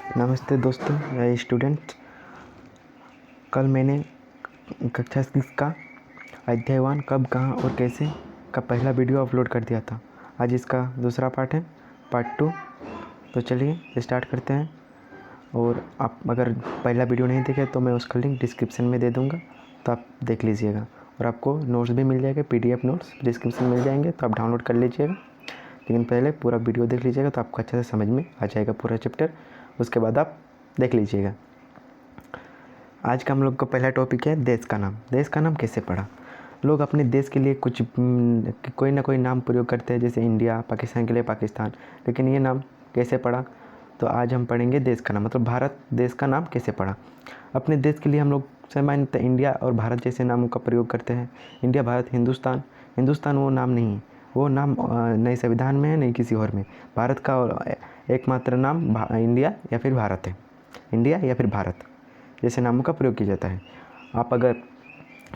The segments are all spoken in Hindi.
नमस्ते दोस्तों या स्टूडेंट। कल मैंने कक्षा 6 का अध्याय 1 कब कहाँ और कैसे का पहला वीडियो अपलोड कर दिया था। आज इसका दूसरा पार्ट है, पार्ट 2। तो चलिए स्टार्ट करते हैं। और आप अगर पहला वीडियो नहीं देखे तो मैं उसका लिंक डिस्क्रिप्शन में दे दूँगा, तो आप देख लीजिएगा। और आपको नोट्स भी मिल जाएंगे, PDF नोट्स डिस्क्रिप्शन मिल जाएंगे, तो आप डाउनलोड कर लीजिएगा। लेकिन पहले पूरा वीडियो देख लीजिएगा तो आपको अच्छे से समझ में आ जाएगा पूरा चैप्टर। उसके बाद आप देख लीजिएगा। आज का हम लोग का पहला टॉपिक है देश का नाम। देश का नाम कैसे पढ़ा। लोग अपने देश के लिए कुछ कोई ना कोई नाम प्रयोग करते हैं, जैसे इंडिया, पाकिस्तान के लिए पाकिस्तान। लेकिन ये नाम कैसे पढ़ा, तो आज हम पढ़ेंगे देश का नाम, मतलब भारत देश का नाम कैसे पढ़ा। अपने देश के लिए हम लोग सामान्यतः इंडिया और भारत जैसे नामों का प्रयोग करते हैं। इंडिया, भारत, हिंदुस्तान। हिंदुस्तान वो नाम नहीं है, वो नाम नए संविधान में है, नहीं किसी और में। भारत का एकमात्र नाम इंडिया या फिर भारत है। इंडिया या फिर भारत जैसे नामों का प्रयोग किया जाता है। आप अगर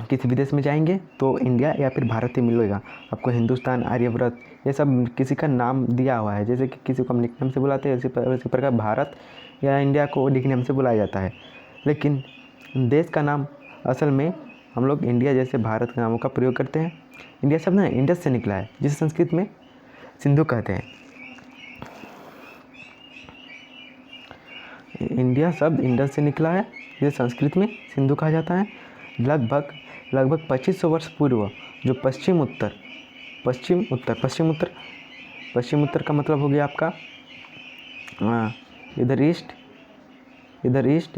किसी विदेश में जाएंगे तो इंडिया या फिर भारत ही मिलेगा आपको। हिंदुस्तान, आर्यव्रत, ये सब किसी का नाम दिया हुआ है। जैसे कि किसी को हम निकनेम से बुलाते हैं, इसी प्रकार भारत या इंडिया को निकनेम से बुलाया जाता है। लेकिन देश का नाम असल में हम लोग इंडिया जैसे भारत के नामों का प्रयोग करते हैं। इंडिया शब्द ना इंडस से निकला है, जिसे संस्कृत में सिंधु कहते हैं। इंडिया शब्द इंडस से निकला है, जिसे संस्कृत में सिंधु कहा जाता है। लगभग 2500 वर्ष पूर्व जो पश्चिम उत्तर का मतलब हो गया आपका इधर ईस्ट,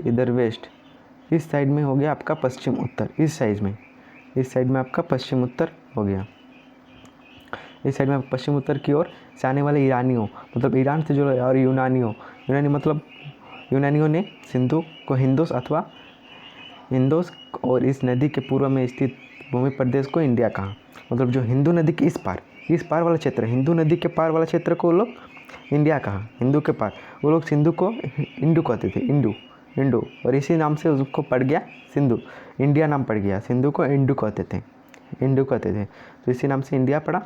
इधर वेस्ट। इस साइड में हो गया आपका पश्चिम उत्तर। इस साइड में आपका पश्चिम उत्तर हो गया। इस साइड में पश्चिम उत्तर की ओर से आने वाले ईरानियों, मतलब ईरान से जो, और यूनानियों ने सिंधु को हिंदोस और इस नदी के पूर्व में स्थित भूमि प्रदेश को इंडिया कहा। मतलब जो हिंदू नदी के इस पार वाला क्षेत्र, हिंदू नदी के पार वाला क्षेत्र को वो लोग इंडिया कहा। हिंदू के पार वो लोग सिंधु को इंडू कहते थे, इंडू, और इसी नाम से उसको पड़ गया सिंधु। इंडिया नाम पड़ गया, सिंधु को इंडू कहते थे। तो इसी नाम से इंडिया पड़ा,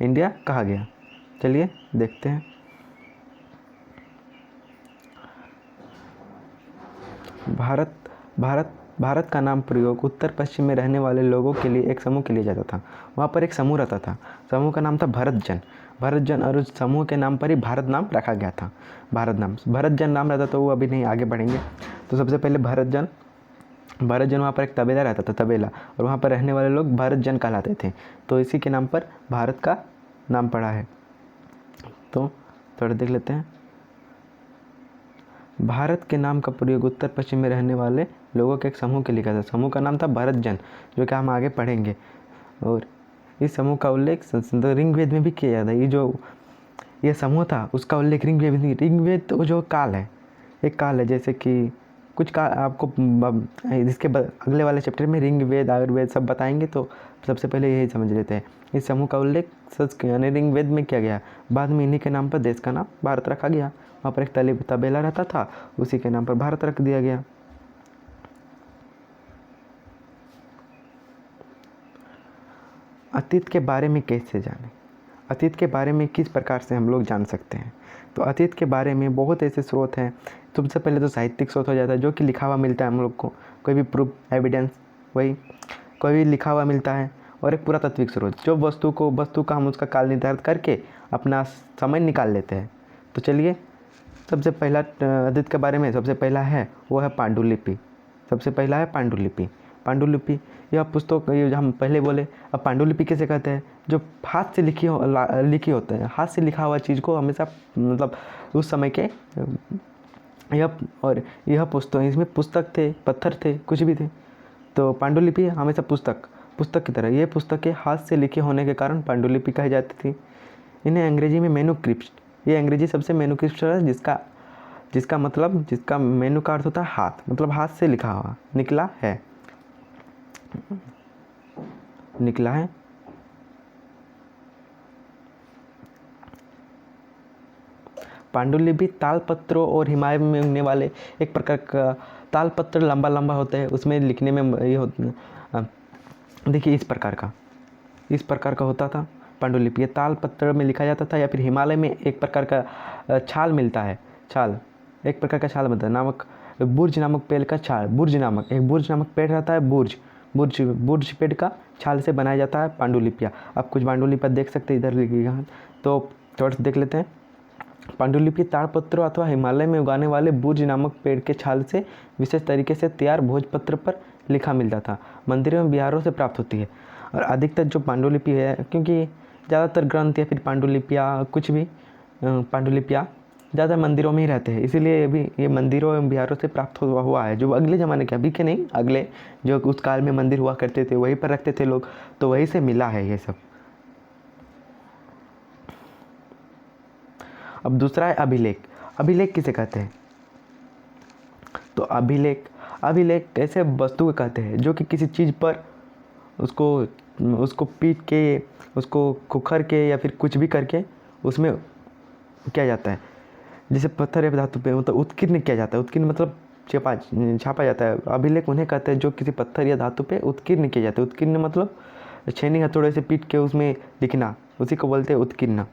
इंडिया कहा गया। चलिए देखते हैं। भारत का नाम प्रयोग उत्तर पश्चिम में रहने वाले लोगों के लिए एक समूह के लिए जाता था। वहाँ पर एक समूह रहता था, समूह का नाम था भरतजन, और उस समूह के नाम पर ही भारत नाम रखा गया था। भरतजन नाम रहता, तो वो अभी नहीं, आगे बढ़ेंगे। तो सबसे पहले भरतजन वहाँ पर एक तबेला रहता था, और वहाँ पर रहने वाले लोग भरतजन कहलाते थे। तो इसी के नाम पर भारत का नाम पड़ा है। तो थोड़ा देख लेते हैं। भारत के नाम का प्रयोग उत्तर पश्चिम में रहने वाले लोगों के एक समूह के लिए किया था। समूह का नाम था भरतजन, जो कि हम आगे पढ़ेंगे। और इस समूह का उल्लेख ऋग्वेद में भी किया जाता है। ये समूह था, उसका उल्लेख ऋग्वेद तो जो काल है, एक काल है, जैसे कि कुछ काल आपको इसके अगले वाले चैप्टर में ऋग्वेद, आयुर्वेद सब बताएंगे। तो सबसे पहले यही समझ लेते हैं। इस समूह का उल्लेख ऋग्वेद में किया गया। बाद में इन्हीं के नाम पर देश का नाम भारत रखा गया। वहाँ पर एक तबेला रहता था, उसी के नाम पर भारत रख दिया गया। अतीत के बारे में कैसे जानें। अतीत के बारे में किस प्रकार से हम लोग जान सकते हैं। तो अतीत के बारे में बहुत ऐसे स्रोत हैं। सबसे पहले तो साहित्यिक स्रोत हो जाता है, जो कि लिखा हुआ मिलता है हम लोग को, कोई भी प्रूफ, एविडेंस, कोई भी लिखा हुआ मिलता है। और एक पुरातात्विक स्रोत, जो वस्तु का हम उसका काल निर्धारित करके अपना समय निकाल लेते हैं। तो चलिए, सबसे पहला अतीत के बारे में सबसे पहला है, वो है पांडुलिपि। पांडुलिपि यह पुस्तक, ये जो हम पहले बोले, अब पांडुलिपि किसे कहते हैं, जो हाथ से लिखी होते हैं, हाथ से लिखा हुआ चीज़ को हमेशा, मतलब उस समय के यह पुस्तक, इसमें पुस्तक थे, पत्थर थे, कुछ भी थे। तो पांडुलिपि हमेशा पुस्तक की तरह, ये पुस्तकें हाथ से लिखे होने के कारण पांडुलिपि कही जाती थी। इन्हें अंग्रेजी में मैन्युस्क्रिप्ट, ये अंग्रेजी सबसे मैन्युस्क्रिप्ट है, जिसका मेनू का अर्थ होता है हाथ, मतलब हाथ से लिखा हुआ, निकला है। पांडुलिपि तालपत्रों और हिमालय में उगने वाले एक प्रकार का तालपत्र, लंबा होता है, उसमें लिखने में ये होता, देखिए इस प्रकार का होता था पांडुलिपि। ये तालपत्र में लिखा जाता था, या फिर हिमालय में एक प्रकार का छाल मिलता है, छाल एक प्रकार का छाल बनता है, नामक बुर्ज नामक पेड़ का छाल, बुर्ज नामक पेड़ रहता है, बुर्ज पेड़ का छाल से बनाया जाता है पांडुलिपियाँ। आप कुछ पांडुलिपियाँ देख सकते हैं इधर लिखी, तो थोड़ा सा देख लेते हैं। पांडुलिपि ताड़पत्रों अथवा हिमालय में उगाने वाले बुर्ज नामक पेड़ के छाल से विशेष तरीके से तैयार भोजपत्र पर लिखा मिलता था, मंदिरों में बिहारों से प्राप्त होती है। और अधिकतर जो पांडुलिपि है, क्योंकि ज़्यादातर ग्रंथ या फिर पांडुलिपियाँ कुछ भी पांडुलिपियाँ ज़्यादा मंदिरों में ही रहते हैं, इसीलिए अभी ये मंदिरों एवं बिहारों से प्राप्त हुआ है। जो अगले ज़माने के, अभी के नहीं, अगले जो उस काल में मंदिर हुआ करते थे वहीं पर रखते थे लोग, तो वहीं से मिला है ये सब। अब दूसरा है अभिलेख। अभिलेख किसे कहते हैं? तो अभिलेख ऐसे वस्तु को कहते हैं जो कि किसी चीज़ पर उसको पीट के, उसको खुखर के या फिर कुछ भी करके उसमें किया जाता है, जैसे पत्थर या धातु पे मतलब उत्कीर्ण किया जाता है। उत्कीर्ण मतलब छापा जाता है। अभिलेख उन्हें कहते हैं जो किसी पत्थर या धातु पे उत्कीर्ण किया जाता है। उत्कीर्ण मतलब छेनी हथौड़े से पीट के उसमें लिखना, उसी को बोलते हैं उत्कीर्ण।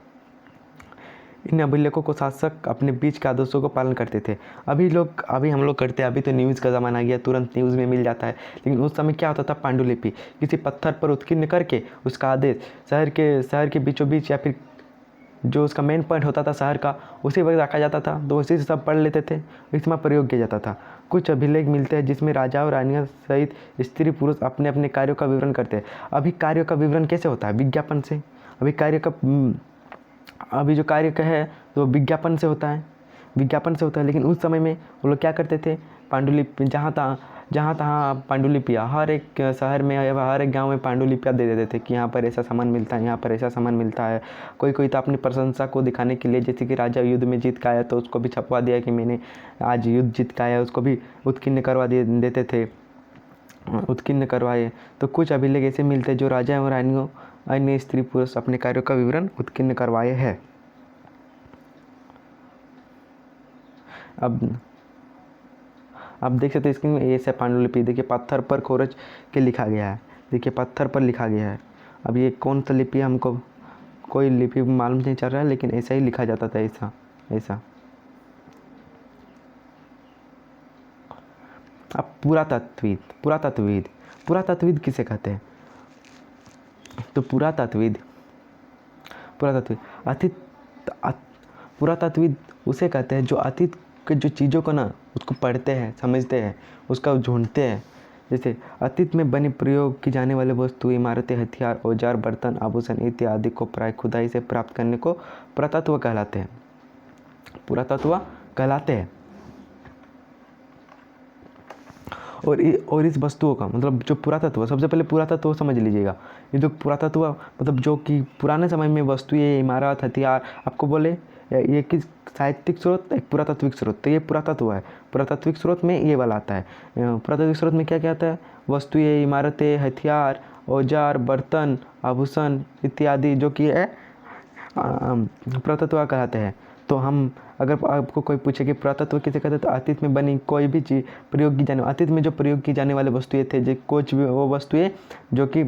इन अभिलेखों को शासक अपने बीच के आदर्शों को पालन करते थे। अभी हम लोग करते हैं, अभी तो न्यूज़ का ज़माना आ गया, तुरंत न्यूज़ में मिल जाता है, लेकिन उस समय क्या होता था, पांडुलिपि किसी पत्थर पर उत्कीर्ण करके उसका आदेश शहर के बीचों बीच या फिर जो उसका मेन पॉइंट होता था शहर का, उसी वक्त रखा जाता था, तो उसी से सब पढ़ लेते थे, इसमें प्रयोग किया जाता था। कुछ अभिलेख मिलते हैं जिसमें राजा और रानियाँ सहित स्त्री पुरुष अपने अपने कार्यों का विवरण करते हैं। अभी कार्यों का विवरण कैसे होता है? विज्ञापन से। अभी जो कार्य का है तो विज्ञापन से होता है, लेकिन उस समय में वो लोग क्या करते थे, पांडुलिपि जहाँ तहाँ पांडुलिपियाँ, हर एक शहर में या हर एक गांव में पांडुलिपियाँ दे देते थे कि यहाँ पर ऐसा सामान मिलता है, यहाँ पर ऐसा सामान मिलता है। कोई तो अपनी प्रशंसा को दिखाने के लिए, जैसे कि राजा युद्ध में जीत का आया तो उसको भी छपवा दिया कि मैंने आज युद्ध जीत का आया, उसको भी उत्कीर्ण करवा देते थे, उत्कीर्ण करवाए। तो कुछ अभिलेख ऐसे मिलते हैं जो राजा और रानियों, अन्य स्त्री पुरुष अपने कार्यों का विवरण उत्कीर्ण करवाए हैं। अब देख सकते हैं स्क्रीन में, ये से पांडुलिपि देखिए पत्थर पर खोरच के लिखा गया है, देखिए पत्थर पर लिखा गया है। अब ये कौन सा लिपि है हमको कोई लिपि मालूम नहीं चल रहा है, लेकिन ऐसा ही लिखा जाता था, ऐसा। अब पुरातत्वविद किसे कहते हैं? तो पुरातत्वविद उसे कहते हैं जो अतीत के जो चीज़ों को ना उसको पढ़ते हैं, समझते हैं, उसका ढूंढते हैं। जैसे अतीत में बनी प्रयोग की जाने वाले वस्तु, इमारतें, हथियार, औजार, बर्तन, आभूषण इत्यादि को प्राय खुदाई से प्राप्त करने को पुरातत्व कहलाते हैं। और इस वस्तुओं का मतलब जो पुरातत्व, सबसे पहले पुरातत्व समझ लीजिएगा। ये जो पुरातत्व मतलब जो कि पुराने समय में वस्तु, ये इमारत, हथियार, आपको बोले ये कि साहित्यिक स्रोत, एक पुरातात्विक स्रोत, तो ये पुरातत्व है। पुरातात्विक स्रोत में ये वाला आता है। पुरातात्विक स्रोत में क्या क्या आता है? वस्तु, ये इमारतें, हथियार, औजार, बर्तन, आभूषण इत्यादि जो कि है पुरातत्व कहलाते हैं। तो हम अगर आपको कोई पूछे कि पुरातत्व किसे कहते हैं, तो अतीत में बनी कोई भी चीज़ अतीत में जो प्रयोग की जाने वाले वस्तुएं थे, जो कुछ भी वो वस्तुएं जो कि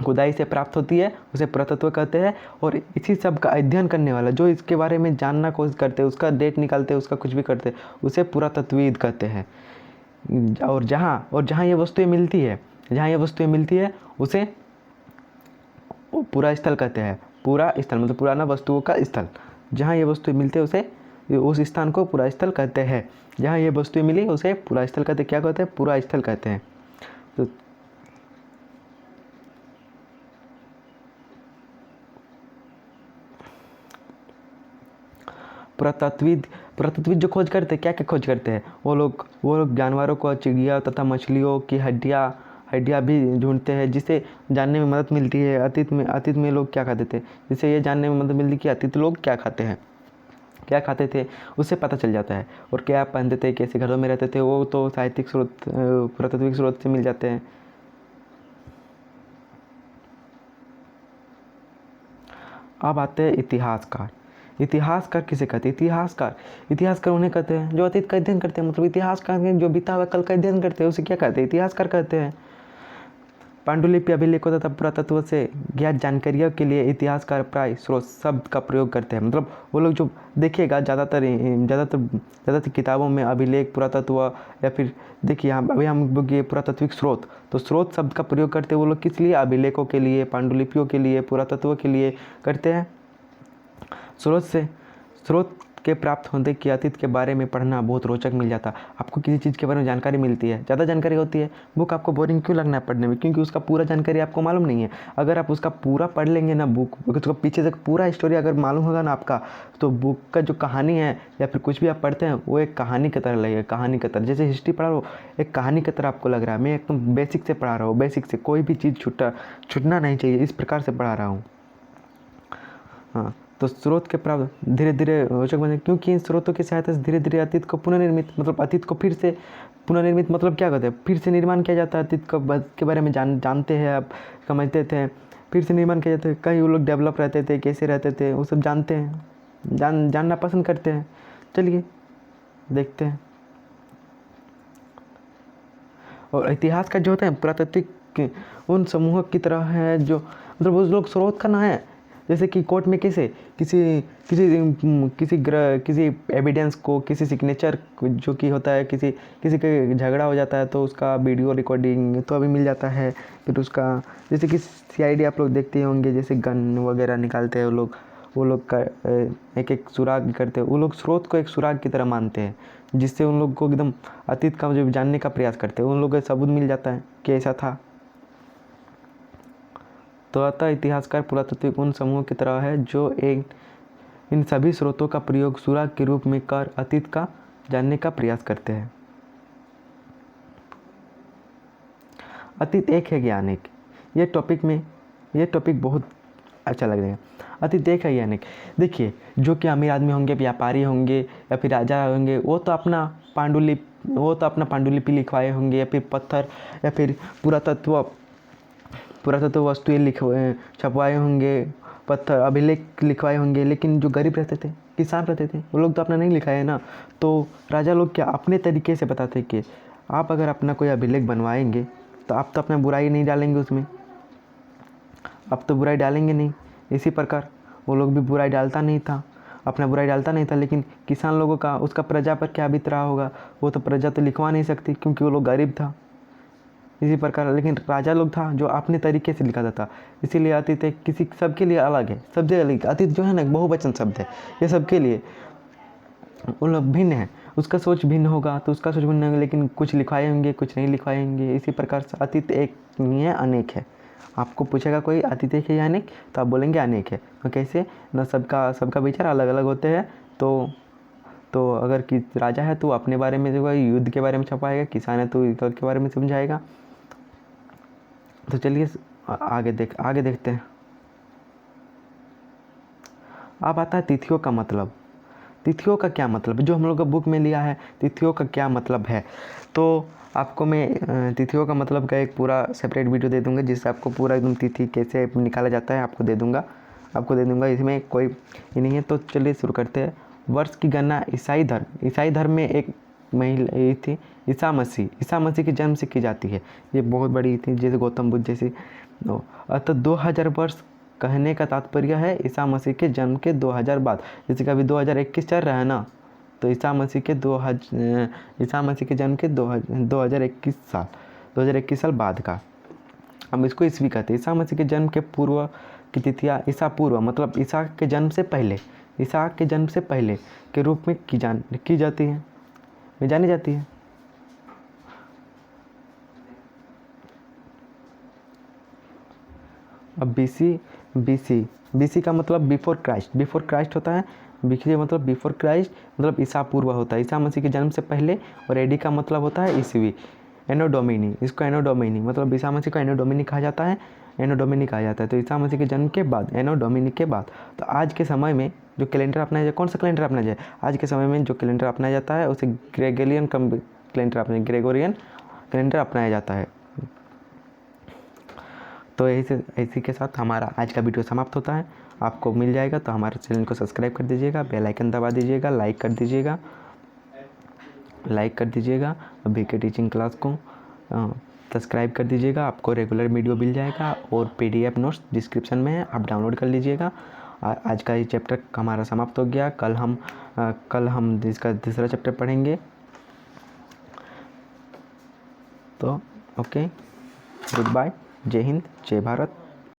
खुदाई से प्राप्त होती है, उसे पुरातत्व कहते हैं। और इसी सब का अध्ययन करने वाला, जो इसके बारे में जानना कोशिश करते हैं, उसका डेट निकालते हैं, उसका कुछ भी करते हैं, उसे पुरातत्वविद कहते हैं। और जहाँ ये वस्तुएं मिलती है उसे पूरा स्थल कहते हैं। पूरा स्थल मतलब पुराना वस्तुओं का स्थल। जहाँ ये वस्तुएं मिलती है उसे, उस स्थान को पूरा स्थल कहते हैं। जहाँ ये वस्तुएं मिली उसे पूरा स्थल कहते हैं। क्या कहते हैं? पूरा स्थल कहते हैं। तो पुरातत्वविद जो खोज करते हैं, क्या क्या खोज करते हैं? वो लोग जानवरों को, चिड़िया तथा मछलियों की हड्डियाँ भी ढूंढते हैं, जिसे जानने में मदद मिलती है अतीत में लोग क्या खाते थे, जिससे ये जानने में मदद मिलती है कि अतीत लोग क्या खाते थे, उससे पता चल जाता है। और क्या पहनते थे, कैसे घरों में रहते थे, वो तो साहित्यिक स्रोत, पुरातत्विक स्रोत से मिल जाते हैं। अब आते हैं इतिहासकार किसे कहते हैं? इतिहासकार उन्हें कहते हैं जो अतीत का अध्ययन करते हैं। मतलब इतिहासकार जो बीता हुआ कल का अध्ययन करते हैं, उसे क्या कहते हैं? इतिहासकार कहते हैं। पांडुलिपि अभिलेखों तथा पुरातत्व से ज्ञात जानकारियों के लिए इतिहासकार प्राय स्रोत शब्द का प्रयोग करते हैं। मतलब वो लोग जो देखिएगा ज़्यादातर किताबों में अभिलेख, पुरातत्व या फिर देखिए अभी हम लोग ये पुरातात्विक स्रोत, तो स्रोत शब्द का प्रयोग करते हैं वो लोग किस लिए? अभिलेखों के लिए, पांडुलिपियों के लिए, पुरातत्व के लिए करते हैं। स्रोत के प्राप्त होने के अतीत के बारे में पढ़ना बहुत रोचक मिल जाता। आपको किसी चीज़ के बारे में जानकारी मिलती है, ज़्यादा जानकारी होती है, बुक आपको बोरिंग क्यों लगना है पढ़ने में? क्योंकि उसका पूरा जानकारी आपको मालूम नहीं है। अगर आप उसका पूरा पढ़ लेंगे ना बुक, उसका पीछे से पूरा स्टोरी अगर मालूम होगा ना आपका, तो बुक का जो कहानी है या फिर कुछ भी आप पढ़ते हैं वो एक कहानी की तरह लगेगा। कहानी की तरह, जैसे हिस्ट्री पढ़ा रहा हो एक कहानी की तरह आपको लग रहा है। मैं एकदम बेसिक से पढ़ा रहा हूँ, बेसिक से, कोई भी चीज़ छूटना नहीं चाहिए, इस प्रकार से पढ़ा रहा हूँ। हाँ, तो स्रोत के प्राप्त धीरे धीरे रोचक बने, क्योंकि इन स्रोतों की सहायता से धीरे धीरे अतीत को पुनर्निर्मित, मतलब अतीत को फिर से पुनर्निर्मित मतलब क्या कहते हैं? फिर से निर्माण किया जाता है। अतीत के बारे में जानते हैं आप, समझते थे, फिर से निर्माण किया जाता है। कहीं वो लोग डेवलप रहते थे, कैसे रहते थे, वो सब जानते हैं, जानना पसंद करते हैं। चलिए देखते हैं। और इतिहास का जो होता है पुरातात्विक उन समूहों की तरह है जो, मतलब उस लोग स्रोत का ना है। जैसे कि कोर्ट में किसी एविडेंस को, किसी सिग्नेचर जो कि होता है, किसी का झगड़ा हो जाता है तो उसका वीडियो रिकॉर्डिंग तो अभी मिल जाता है। फिर उसका जैसे कि सीआईडी आप लोग देखते होंगे, जैसे गन वगैरह निकालते हैं वो लोग का एक एक सुराग करते हैं। वो लोग स्रोत को एक सुराग की तरह मानते हैं, जिससे उन लोग को एकदम अतीत का जो जानने का प्रयास करते हैं, उन लोगों को सबूत मिल जाता है कि ऐसा था। तो अतः इतिहासकार पुरातात्विक उन समूहों की तरह है जो इन सभी स्रोतों का प्रयोग सुराग के रूप में कर अतीत का जानने का प्रयास करते हैं। अतीत एक है ज्ञान एक, ये टॉपिक बहुत अच्छा लग रहा है। अतीत एक है ज्ञान एक। देखिए, जो कि अमीर आदमी होंगे, व्यापारी होंगे या फिर राजा होंगे, वो तो अपना पांडुलिपि लिखवाए होंगे, या फिर पत्थर या फिर पुरातत्व वस्तुएं छपवाए होंगे, पत्थर अभिलेख लिखवाए होंगे। लेकिन जो गरीब रहते थे, किसान रहते थे, वो लोग तो अपना नहीं लिखाए ना। तो राजा लोग क्या अपने तरीके से बताते कि आप अगर अपना कोई अभिलेख बनवाएंगे तो आप तो अपना बुराई नहीं डालेंगे उसमें, आप तो बुराई डालेंगे नहीं। इसी प्रकार वो लोग भी बुराई डालता नहीं था, लेकिन किसान लोगों का, उसका प्रजा पर क्या बीत रहा होगा, वो तो प्रजा तो लिखवा नहीं सकती क्योंकि वो लोग गरीब था। इसी प्रकार लेकिन राजा लोग था जो अपने तरीके से लिखा था। इसीलिए अतीत एक किसी सबके लिए अलग है, सबसे अलग। अतीत जो है ना बहुवचन शब्द है, ये सबके लिए वो लोग भिन्न है। उसका सोच भिन्न होगा तो उसका सोच भिन्न होगा, लेकिन कुछ लिखवाए होंगे, कुछ नहीं लिखवाए होंगे। इसी प्रकार से अतीत एक नहीं है, अनेक है। आपको पूछेगा कोई अतीत एक है या अनेक, तो आप बोलेंगे अनेक है। तो कैसे ना, सबका विचार अलग अलग होते हैं। तो अगर कि राजा है तो अपने बारे में जो है युद्ध के बारे में छपाएगा, किसान है तो युद्ध के बारे में समझाएगा। तो चलिए आगे देखते हैं। अब आता है तिथियों का मतलब। तिथियों का क्या मतलब है, जो हम लोग का बुक में लिया है, तिथियों का क्या मतलब है। तो आपको मैं तिथियों का मतलब का एक पूरा सेपरेट वीडियो दे दूंगा, जिससे आपको पूरा एकदम तिथि कैसे निकाला जाता है आपको दे दूंगा। इसमें कोई ये नहीं है। तो चलिए शुरू करते हैं। वर्ष की गणना ईसाई धर्म में एक महिला थी, ईसा मसीह के जन्म से की जाती है। ये बहुत बड़ी थी, जैसे गौतम बुद्ध जैसे। अतः 2000 वर्ष कहने का तात्पर्य है ईसा मसीह के जन्म के 2000 बाद। जैसे कि अभी 2021 चल रहा है ना, तो ईसा मसीह के जन्म के 2021 साल बाद का, हम इसको ईस्वी कहते हैं। ईसा मसीह के जन्म के पूर्व की तिथियाँ ईसा पूर्व मतलब ईसा के जन्म से पहले के रूप में की जाती है, जानी जाती है। अब बीसी का मतलब बिफोर क्राइस्ट होता है। बीसी मतलब बिफोर क्राइस्ट, मतलब ईसा पूर्व होता है, ईसा मसीह के जन्म से पहले। और एडी का मतलब होता है ईस्वी। एनो डोमिनी, इसको एनो डोमिनी मतलब ईसा मसीह को एनो डोमिनी कहा जाता है। तो ईसा मसीह के जन्म के बाद, एनो डोमिनी के बाद। तो आज के समय में जो कैलेंडर अपनाया जाए, कौन सा कैलेंडर अपनाया जाए? आज के समय में जो कैलेंडर अपनाया जाता है उसे ग्रेगोरियन कैलेंडर अपनाया जाता है। तो इसी के साथ हमारा आज का वीडियो समाप्त होता है। आपको मिल जाएगा तो हमारे चैनल को सब्सक्राइब कर दीजिएगा, बेल आइकन दबा दीजिएगा, लाइक कर दीजिएगा अभी के टीचिंग क्लास को। सब्सक्राइब कर दीजिएगा, आपको रेगुलर वीडियो मिल जाएगा और PDF नोट्स डिस्क्रिप्शन में है, आप डाउनलोड कर लीजिएगा। आज का ये चैप्टर हमारा समाप्त हो गया। कल हम इसका दूसरा चैप्टर पढ़ेंगे। तो ओके, गुड बाय, जय हिंद, जय भारत।